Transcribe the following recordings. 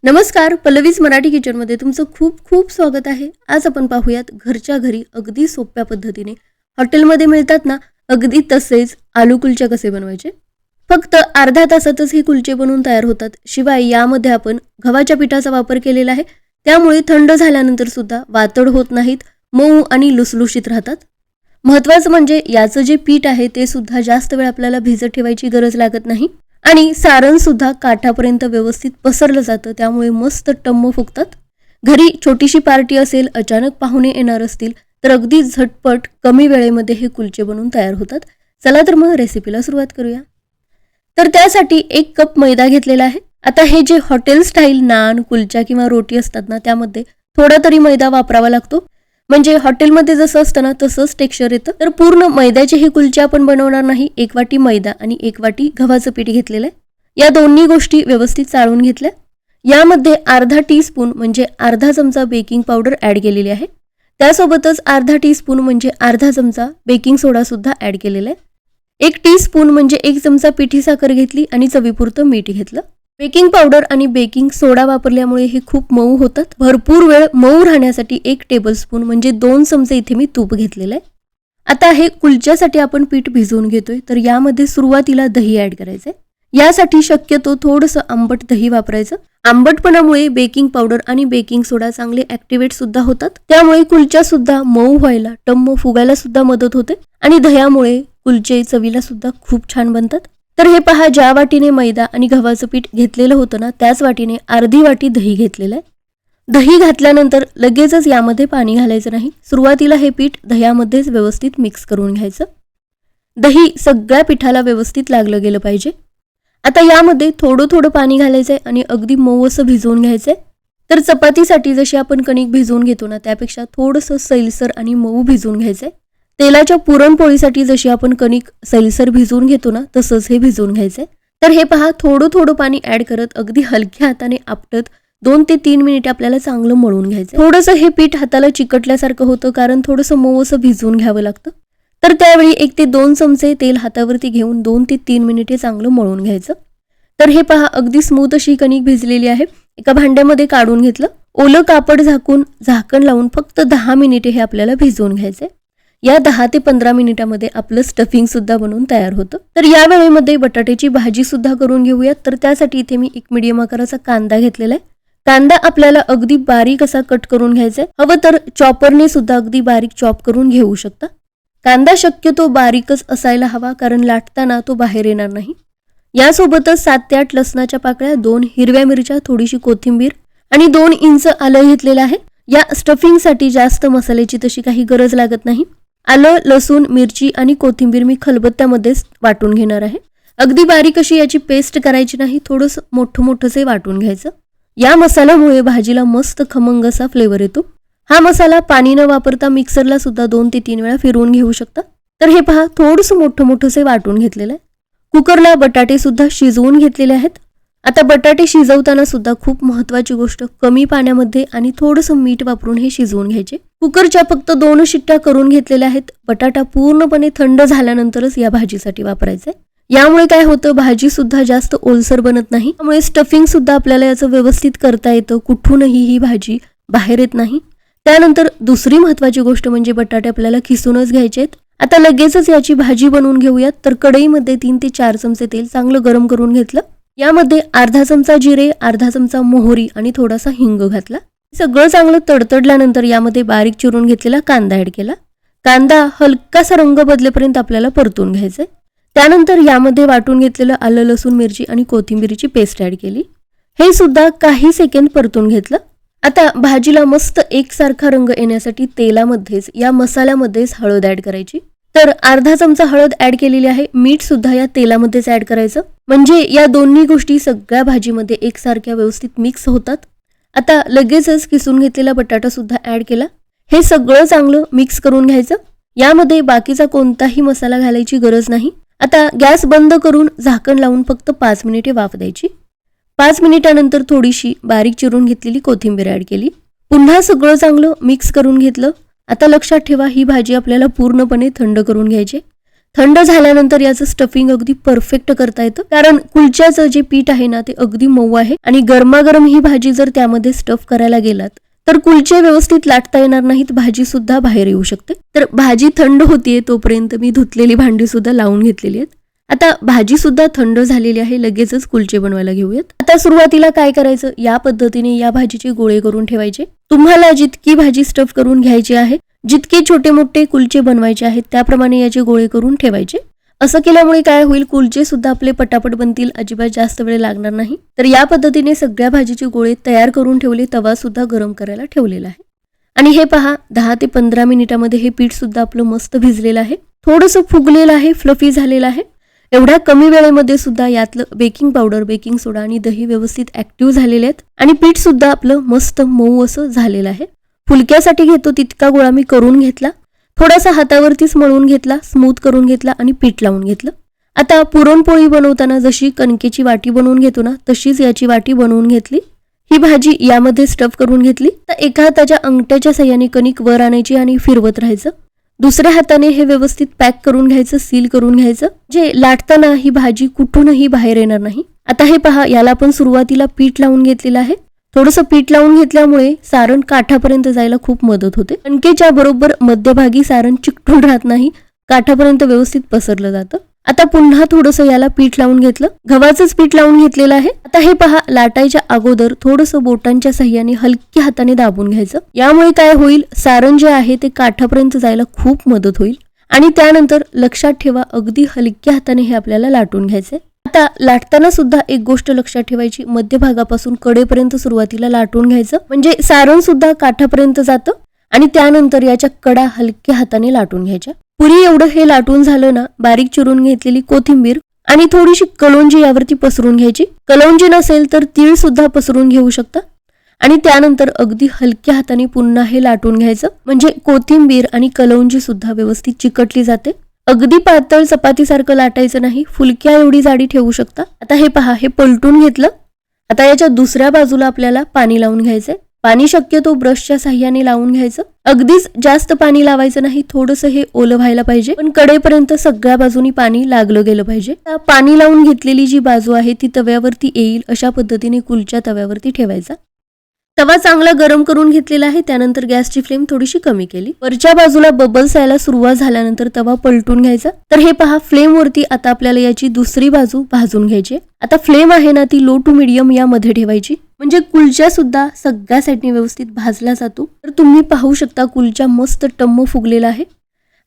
नमस्कार, पल्लवीज मराठी किचनमध्ये तुमचं खूप खूप स्वागत आहे. आज आपण पाहूयात घरच्या घरी अगदी सोप्या पद्धतीने हॉटेलमध्ये मिळतात ना, अगदी तसेच आलू कुलचे कसे बनवायचे. फक्त अर्ध्या तासातच हे कुलचे बनवून तयार होतात. शिवाय यामध्ये आपण गव्हाच्या पिठाचा वापर केलेला आहे, त्यामुळे थंड झाल्यानंतर सुद्धा वातड होत नाहीत, मऊ आणि लुसलुशीत राहतात. महत्त्वाचं म्हणजे याचं जे पीठ आहे ते सुद्धा जास्त वेळ आपल्याला भिजत ठेवायची गरज लागत नाही आणि सारण सुद्धा काठापर्यंत व्यवस्थित पसरलं जातं, त्यामुळे मस्त टम्म फुगतात. घरी छोटीशी पार्टी असेल, अचानक पाहुणे येणार असतील तर अगदी झटपट कमी वेळेमध्ये हे कुलचे बनवून तयार होतात. चला तर मग रेसिपीला सुरुवात करूया. तर त्यासाठी 1 कप मैदा घेतलेला आहे. आता हे जे हॉटेल स्टाईल नान, कुलचा किंवा रोटी असतात ना, त्यामध्ये थोडा तरी मैदा वापरावा लागतो, म्हणजे हॉटेलमध्ये जसं असतं ना तसंच टेक्स्चर येतं. तर पूर्ण मैद्याचे हे कुलचे आपण बनवणार नाही. 1 वाटी मैदा आणि 1 वाटी गव्हाचं पीठ घेतलेलं आहे. या दोन्ही गोष्टी व्यवस्थित चाळून घेतल्या. यामध्ये अर्धा टीस्पून म्हणजे अर्धा चमचा बेकिंग पावडर ॲड केलेली आहे. त्यासोबतच अर्धा टीस्पून म्हणजे अर्धा चमचा बेकिंग सोडा सुद्धा ॲड केलेला आहे. 1 टीस्पून म्हणजे 1 चमचा पिठी साखर घेतली आणि चवीपुरतं मीठ घेतलं. बेकिंग पावडर आणि बेकिंग सोडा वापरल्यामुळे हे खूप मऊ होतात. भरपूर वेळ मऊ राहण्यासाठी 1 टेबलस्पून म्हणजे 2 चमचे इथे मी तूप घेतलेलं आहे. आता हे कुलच्यासाठी आपण पीठ भिजवून घेतोय, तर यामध्ये सुरुवातीला दही ॲड करायचंय. यासाठी शक्यतो थोडंसं आंबट दही वापरायचं. आंबटपणामुळे बेकिंग पावडर आणि बेकिंग सोडा चांगले ॲक्टिवेट सुद्धा होतात, त्यामुळे कुलच्या सुद्धा मऊ व्हायला, टम्म फुगायला सुद्धा मदत होते आणि दह्यामुळे कुलचे चवीला सुद्धा खूप छान बनतात. तर हे पहा, ज्या वाटीने मैदा आणि गव्हाचं पीठ घेतलेलं होतं ना, त्याच वाटीने अर्धी वाटी दही घेतलेलं आहे. दही घातल्यानंतर लगेचच यामध्ये पाणी घालायचं नाही. सुरुवातीला हे पीठ दह्यामध्येच व्यवस्थित मिक्स करून घ्यायचं. दही सगळ्या पिठाला व्यवस्थित लागलं गेलं पाहिजे. आता यामध्ये थोडं थोडं पाणी घालायचंय आणि अगदी मऊ असं भिजवून घ्यायचंय. तर चपातीसाठी जशी आपण कणिक भिजवून घेतो ना, त्यापेक्षा थोडंसं सैलसर आणि मऊ भिजवून घ्यायचंय. तेलाच्या पुरणपोळीसाठी जशी आपण कणिक सैलसर भिजवून घेतो ना, तसंच हे भिजवून घ्यायचंय. तर हे पहा, थोडं थोडं पाणी ॲड करत अगदी हलक्या हाताने आपटत 2 ते 3 मिनिटे आपल्याला चांगलं मळून घ्यायचं. थोडंसं हे पीठ हाताला चिकटल्यासारखं होतं, कारण थोडंसं मऊ असं भिजवून घ्यावं लागतं. तर त्यावेळी 1 ते 2 चमचे तेल हातावरती घेऊन 2 ते 3 मिनिटे चांगलं मळून घ्यायचं. तर हे पहा, अगदी स्मूथ अशी कणिक भिजलेली आहे. एका भांड्यामध्ये काढून घेतलं. ओलं कापड झाकून झाकण लावून फक्त 10 मिनिटे हे आपल्याला भिजवून घ्यायचंय. या 10 ते 15 मिनिटामध्ये आपलं स्टफिंग सुद्धा बनवून तयार होतं. तर या वेळेमध्ये बटाट्याची भाजी सुद्धा करून घेऊयात. तर त्यासाठी इथे मी 1 मीडियम आकाराचा कांदा घेतलेला आहे. कांदा आपल्याला अगदी बारीक असा कट करून घ्यायचा आहे. हवं तर चॉपरने सुद्धा अगदी बारीक चॉप करून घेऊ शकता. कांदा शक्यतो बारीकच असायला हवा, कारण लाटताना तो बाहेर येणार नाही. यासोबतच 7 ते 8 लसणाच्या पाकळ्या, 2 हिरव्या मिरच्या, थोडीशी कोथिंबीर आणि 2 इंच आलं घेतलेलं आहे. या स्टफिंगसाठी जास्त मसाल्याची तशी काही गरज लागत नाही. आलं, लसूण, मिरची आणि कोथिंबीर मी खलबत्त्यामध्येच वाटून घेणार आहे. अगदी बारीक अशी याची पेस्ट करायची नाही, थोडंसं मोठं मोठंसे वाटून घ्यायचं. या मसाल्यामुळे भाजीला मस्त खमंग असा फ्लेवर येतो. हा मसाला पाणी न वापरता मिक्सरला सुद्धा 2 ते 3 वेळा फिरवून घेऊ शकता. तर हे पहा, थोडंसं मोठं मोठंसे वाटून घेतलेलं आहे. कुकरला बटाटे सुद्धा शिजवून घेतलेले आहेत. आता बटाटे शिजवताना सुद्धा खूप महत्त्वाची गोष्ट, कमी पाण्यामध्ये आणि थोडंसं मीठ वापरून हे शिजवून घ्यायचे. कुकरच्या फक्त 2 शिट्ट्या करून घेतलेल्या आहेत. बटाटा पूर्णपणे थंड झाल्यानंतरच या भाजीसाठी वापरायचं आहे. यामुळे काय होतं, भाजी सुद्धा जास्त ओलसर बनत नाही, त्यामुळे स्टफिंग सुद्धा आपल्याला याचं व्यवस्थित करता येतं. कुठूनही ही भाजी बाहेर येत नाही. त्यानंतर दुसरी महत्त्वाची गोष्ट म्हणजे बटाटे आपल्याला खिसूनच घ्यायचे आहेत. आता लगेचच याची भाजी बनवून घेऊयात. तर कढईमध्ये 3 ते 4 चमचे तेल चांगलं गरम करून घेतलं. यामध्ये अर्धा चमचा जिरे, अर्धा चमचा मोहरी आणि थोडासा हिंग घातला. सगळं चांगलं तडतडल्यानंतर यामध्ये बारीक चिरून घेतलेला कांदा ॲड केला. कांदा हलकासा रंग बदलेपर्यंत आपल्याला परतून घ्यायचंय. त्यानंतर यामध्ये वाटून घेतलेलं आलं, लसूण, मिरची आणि कोथिंबीरीची पेस्ट ॲड केली. हे सुद्धा काही सेकंद परतून घेतलं. आता भाजीला मस्त एकसारखा रंग येण्यासाठी तेलामध्येच, या मसाल्यामध्येच हळद ॲड करायची. तर अर्धा चमचा हळद ॲड केलेली आहे. मीठ सुद्धा या तेलामध्येच ॲड करायचं, म्हणजे या दोन्ही गोष्टी सगळ्या भाजीमध्ये एकसारख्या व्यवस्थित मिक्स होतात. आता लगेचच किसून घेतलेला बटाटा सुद्धा ॲड केला. हे सगळं चांगलं मिक्स करून घ्यायचं. यामध्ये बाकीचा कोणताही मसाला घालायची गरज नाही. आता गॅस बंद करून झाकण लावून फक्त 5 मिनिटे वाफ द्यायची. 5 मिनिटानंतर थोडीशी बारीक चिरून घेतलेली कोथिंबीर ॲड केली. पुन्हा सगळं चांगलं मिक्स करून घेतलं. आता लक्षात ठेवा, ही भाजी आपल्याला पूर्णपणे थंड करून घ्यायची. थंड झाल्यानंतर याचं स्टफिंग अगदी परफेक्ट करता येतं, कारण कुलच्याचं जे पीठ आहे ना ते अगदी मऊ आहे आणि गरमागरम ही भाजी जर त्यामध्ये स्टफ करायला गेलात तर कुलचे व्यवस्थित लाटता येणार नाहीत, भाजी सुद्धा बाहेर येऊ शकते. तर भाजी थंड होतीये तोपर्यंत मी धुतलेली भांडी सुद्धा लावून घेतलेली आहेत. आता भाजी सुद्धा थंड झालेली आहे, लगेचच कुलचे बनवायला घेऊयात. आता सुरुवातीला काय करायचं, या पद्धतीने या भाजीचे गोळे करून ठेवायचे. तुम्हाला जितकी भाजी स्टफ करून घ्यायची आहे, जितके छोटे मोठे कुलचे बनवायचे आहेत त्याप्रमाणे याचे गोळे करून ठेवायचे. असं केल्यामुळे काय होईल, कुलचे सुद्धा आपले पटापट बनतील, अजिबात जास्त वेळ लागणार नाही. तर या पद्धतीने सगळ्या भाजीचे गोळे तयार करून ठेवले, तवा सुद्धा गरम करायला ठेवलेला आहे. आणि हे पहा 10 ते 15 मिनिटामध्ये हे पीठ सुद्धा आपलं मस्त भिजलेलं आहे, थोडंसं फुगलेलं आहे, फ्लफी झालेलं आहे. एवढ्या कमी वेळेमध्ये सुद्धा यातलं बेकिंग पावडर, बेकिंग सोडा आणि दही व्यवस्थित ऍक्टिव्ह झालेले आहेत आणि पीठ सुद्धा आपलं मस्त मऊ असं झालेलं आहे. फुलक्यासाठी घेतो तितका गोळा मी करून घेतला, थोडासा हातावरतीच मळून घेतला, स्मूथ करून घेतला आणि पीठ लावून घेतलं. आता पुरणपोळी बनवताना जशी कणकेची वाटी बनवून घेतो ना तशीच याची वाटी बनवून घेतली. ही भाजी यामध्ये स्टफ करून घेतली. तर एका हाताच्या अंगठ्याच्या साह्याने कणिक वर आणायची आणि फिरवत राहायचं, दुसऱ्या हाताने हे व्यवस्थित पॅक करून घ्यायचं, सील करून घ्यायचं, जे लाटताना ही भाजी कुठूनही बाहेर येणार नाही. आता हे पहा, याला आपण सुरुवातीला पीठ लावून घेतलेलं आहे. थोडंसं पीठ लावून घेतल्यामुळे सारण काठापर्यंत जायला खूप मदत होते. कणकेच्या बरोबर मध्यभागी सारण चिकटून राहत नाही, काठापर्यंत व्यवस्थित पसरलं जातं. आता पुन्हा थोडंसं याला पीठ लावून घेतलं, गव्हाचंच पीठ लावून घेतलेलं आहे. आता हे पहा, लाटायच्या अगोदर थोडंसं बोटांच्या साह्याने हलक्या हाताने दाबून घ्यायचं. यामुळे काय होईल, सारण जे आहे ते काठापर्यंत जायला खूप मदत होईल. आणि त्यानंतर लक्षात ठेवा, अगदी हलक्या हाताने हे आपल्याला लाटून घ्यायचंय. आता लाटताना सुद्धा एक गोष्ट लक्षात ठेवायची, मध्यभागापासून कडेपर्यंत सुरुवातीला लाटून घ्यायचं, म्हणजे सारण सुद्धा काठापर्यंत जातं. आणि त्यानंतर याच्या कडा हलक्या हाताने लाटून घ्यायच्या. पुरी एवढं हे लाटून झालं ना, बारीक चिरून घेतलेली कोथिंबीर आणि थोडीशी कलोंजी यावरती पसरून घ्यायची. कलोंजी नसेल तर तीळ सुद्धा पसरून घेऊ शकता. आणि त्यानंतर अगदी हलक्या हाताने पुन्हा हे लाटून घ्यायचं, म्हणजे कोथिंबीर आणि कलोंजी सुद्धा व्यवस्थित चिकटली जाते. अगदी पातळ चपातीसारखं लाटायचं नाही, फुलक्या एवढी जाडी ठेवू शकता. आता हे पहा, हे पलटून घेतलं. आता याच्या दुसऱ्या बाजूला आपल्याला पाणी लावून घ्यायचंय. पाणी शक्यतो ब्रशच्या साह्याने लावून घ्यायचं, अगदीच जास्त पाणी लावायचं नाही, थोडंसं हे ओलं व्हायला पाहिजे, पण कडेपर्यंत सगळ्या बाजूनी पाणी लागलं गेलं पाहिजे. पाणी लावून घेतलेली जी बाजू आहे ती तव्यावरती येईल अशा पद्धतीने कुलच्या तव्यावरती ठेवायचा. तवा चांगला गरम करून घेतलेला आहे, त्यानंतर गॅसची फ्लेम थोडीशी कमी केली. वरच्या बाजूला बबल्स यायला सुरुवात झाल्यानंतर तवा पलटून घ्यायचा. तर हे पहा, फ्लेम वरती आता आपल्याला याची दुसरी बाजू भाजून घ्यायची. आता फ्लेम आहे ना ती लो टू मीडियम यामध्ये ठेवायची, म्हणजे कुलच्या सुद्धा सगळ्या साईडने व्यवस्थित भाजला जातो. तर तुम्ही पाहू शकता कुलच्या मस्त टम्म फुगलेला आहे.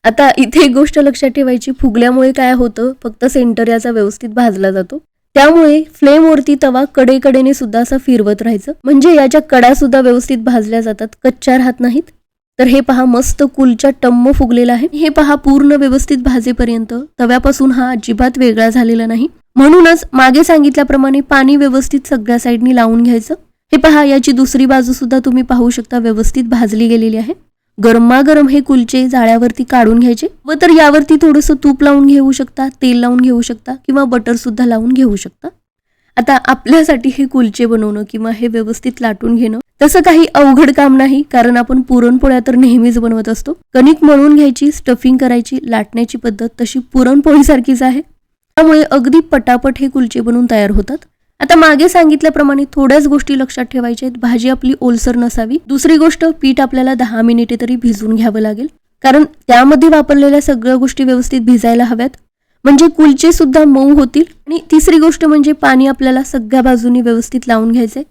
आता इथे एक गोष्ट लक्षात ठेवायची, फुगल्यामुळे काय होतं, फक्त सेंटर याचा व्यवस्थित भाजला जातो. त्यामुळे फ्लेम वरती तवा कडेकडेने सुद्धा असं फिरवत राहायचं, म्हणजे याच्या कडा सुद्धा व्यवस्थित भाजल्या जातात, कच्च्या राहत नाहीत. तर हे पहा, मस्त कुलच्या टम्म फुगलेला आहे. हे पहा, पूर्ण व्यवस्थित भाजेपर्यंत तव्यापासून हा अजिबात वेगळा झालेला नाही. म्हणूनच मागे सांगितल्याप्रमाणे पाणी व्यवस्थित सगळ्या साईडनी लावून घ्यायचं. हे पहा, याची दुसरी बाजू सुद्धा तुम्ही पाहू शकता व्यवस्थित भाजली गेलेली आहे. गरमागरम हे कुलचे जाळ्यावरती काढून घ्यायचे व तर यावरती थोडंसं तूप लावून घेऊ शकता, तेल लावून घेऊ शकता किंवा बटर सुद्धा लावून घेऊ शकता. आता आपल्यासाठी हे कुलचे बनवणं किंवा हे व्यवस्थित लाटून घेणं तसं काही अवघड काम नाही, कारण आपण पुरणपोळ्या तर नेहमीच बनवत असतो. कणिक मळून घ्यायची, स्टफिंग करायची, लाटण्याची पद्धत तशी पुरणपोळीसारखीच आहे. त्यामुळे अगदी पटापट हे कुलचे बनवून तयार होतात. आता मागे सांगितल्याप्रमाणे थोड्याच गोष्टी लक्षात ठेवायच्या आहेत. भाजी आपली ओलसर नसावी. दुसरी गोष्ट, पीठ आपल्याला 10 मिनिटे तरी भिजवून घ्यावं लागेल, कारण त्यामध्ये वापरलेल्या सगळ्या गोष्टी व्यवस्थित भिजायला हव्यात, म्हणजे कुलचे सुद्धा मऊ होतील. आणि तिसरी गोष्ट म्हणजे पाणी आपल्याला सगळ्या बाजूनी व्यवस्थित लावून घ्यायचंय,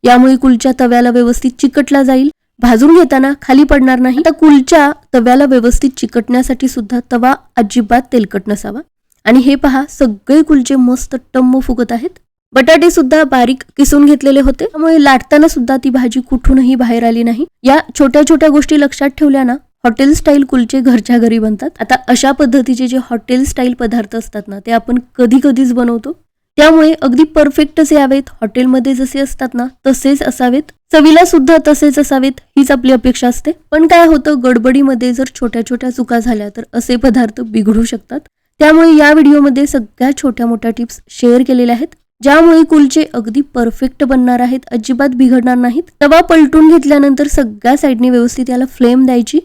यामुळे कुलच्या तव्याला व्यवस्थित चिकटला जाईल, भाजून घेताना खाली पडणार नाही. आता कुलच्या तव्याला व्यवस्थित चिकटण्यासाठी सुद्धा तवा अजिबात तेलकट नसावा. आणि हे पहा, सगळे कुलचे मस्त टम्म फुगत आहेत. बटाटे सुद्धा बारीक किसून घेतलेले होते, त्यामुळे लाटताना सुद्धा ती भाजी कुठूनही बाहेर आली नाही. या छोट्या छोट्या गोष्टी लक्षात ठेवल्या ना, हॉटेल स्टाईल कुलचे घरच्या घरी बनतात. आता अशा पद्धतीचे जे हॉटेल स्टाईल पदार्थ असतात ना, ते आपण कधी कधीच बनवतो, त्यामुळे अगदी परफेक्टच यावेत. हॉटेलमध्ये जसे असतात ना तसेच असावेत, चवीला सुद्धा तसेच असावेत, हीच आपली अपेक्षा असते. पण काय होतं, गडबडीमध्ये जर छोट्या छोट्या चुका झाल्या तर असे पदार्थ बिघडू शकतात. त्यामुळे या व्हिडिओमध्ये सगळ्या छोट्या मोठ्या टिप्स शेअर केलेल्या आहेत, ज्यामुळे कुलचे अगदी परफेक्ट बनणार आहेत, अजिबात बिघडणार नाहीत. तवा पलटून घेतल्यानंतर सगळ्या साईडने व्यवस्थित याला फ्लेम द्यायची,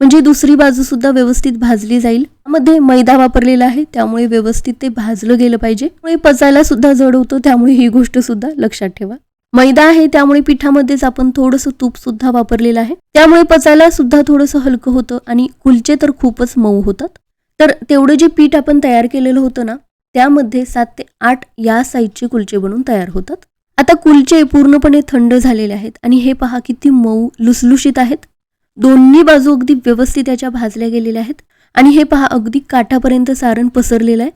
म्हणजे दुसरी बाजू सुद्धा व्यवस्थित भाजली जाईल. मध्ये मैदा वापरलेला आहे, त्यामुळे व्यवस्थित ते भाजलं गेलं पाहिजे. त्यामुळे पचायला सुद्धा जड होतं, त्यामुळे ही गोष्ट सुद्धा लक्षात ठेवा. मैदा आहे त्यामुळे पिठामध्येच आपण थोडंसं तूप सुद्धा वापरलेलं आहे, त्यामुळे पचायला सुद्धा थोडंसं हलकं होतं आणि कुलचे तर खूपच मऊ होतात. तर तेवढं जे पीठ आपण तयार केलेलं होतं ना, त्यामध्ये 7 ते 8 या साईजचे कुलचे बनून तयार होतात. आता कुलचे पूर्णपणे थंड झालेले आहेत आणि हे पहा किती मऊ लुसलुशीत आहेत. दोन्ही बाजू अगदी व्यवस्थित याच्या भाजल्या गेलेल्या आहेत आणि हे पहा अगदी काठापर्यंत सारण पसरलेलं आहे.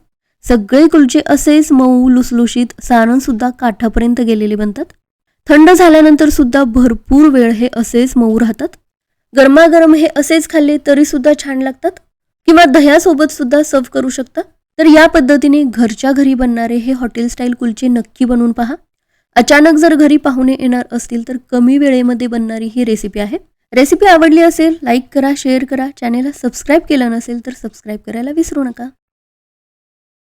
सगळे कुलचे असेच मऊ लुसलुशीत, सारण सुद्धा काठापर्यंत गेलेले बनतात. थंड झाल्यानंतर सुद्धा भरपूर वेळ हे असेच मऊ राहतात. गरमागरम हे असेच खाल्ले तरी सुद्धा छान लागतात किंवा दह्यासोबत सुद्धा सर्व करू शकता. तर या पद्धतीने घरच्या घरी बनणारे हे हॉटेल स्टाईल कुलचे नक्की बनवून पहा. अचानक जर घरी पाहुणे येणार असतील तर कमी वेळेमध्ये बनणारी ही रेसिपी आहे. रेसिपी आवडली असेल लाईक करा, शेअर करा. चॅनेलला सबस्क्राईब केलं नसेल तर सबस्क्राईब करायला विसरू नका.